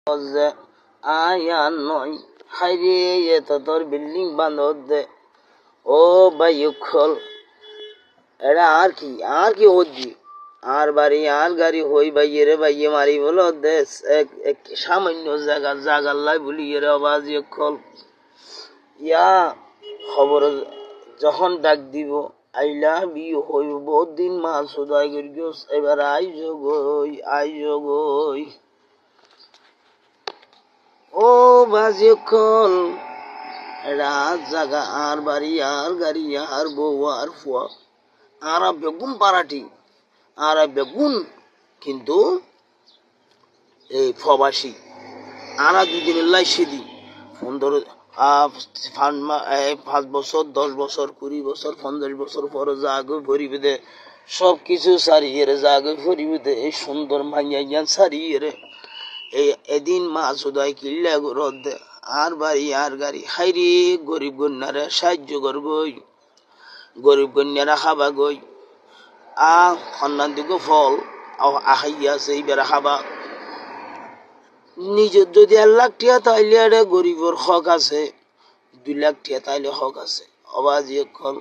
যে আয়া নয় হাইরে এত তোর বিল্ডিং বান্ধব দে ও ভাই খল এটা আর কি হচ্ছি আর বাড়ি আর গাড়ি হই ভাইয়ে রে ভাইয়ে মারি বলো দেশ এক সামান্য জাগার লাই বলি রে আওয়াজ খল ইয়া খবর যখন ডাক দিব আইলা বি হইব বহুত দিন মাছ উদয় করি এবার আইজ গই ও বাজি খল রাত জাগা আর বাড়ি আর গাড়ি আর বউ আর ফুয়া আর বেগুন পারাটি আর বেগুন কিন্তু এই প্রবাসী আরা দুদিনের লাই সেদি 5 বছর 10 বছর 20 বছর 50 বছর পরে জাগে ভরিবে দে সব কিছু সারিয়ে রে জাগে ভরিবে দে এই সুন্দর মাইয়া সারিয়ে রে এই এদিন মাছ উদয় কিল্লা রদ দে আর বাড়ি আর গাড়ি হাইরে গরিব গন্যারে সাহায্য করগই গরিব গন্যারা খাবা গই সন্ধান দিকে ফল আহাইয়া আছে এইবার খাবা নিজের যদি 1 লাখ টিয়া তাইলে গরিবের হক আছে 2 লাখ টিয়া তাইলে হক আছে অবাজি এখন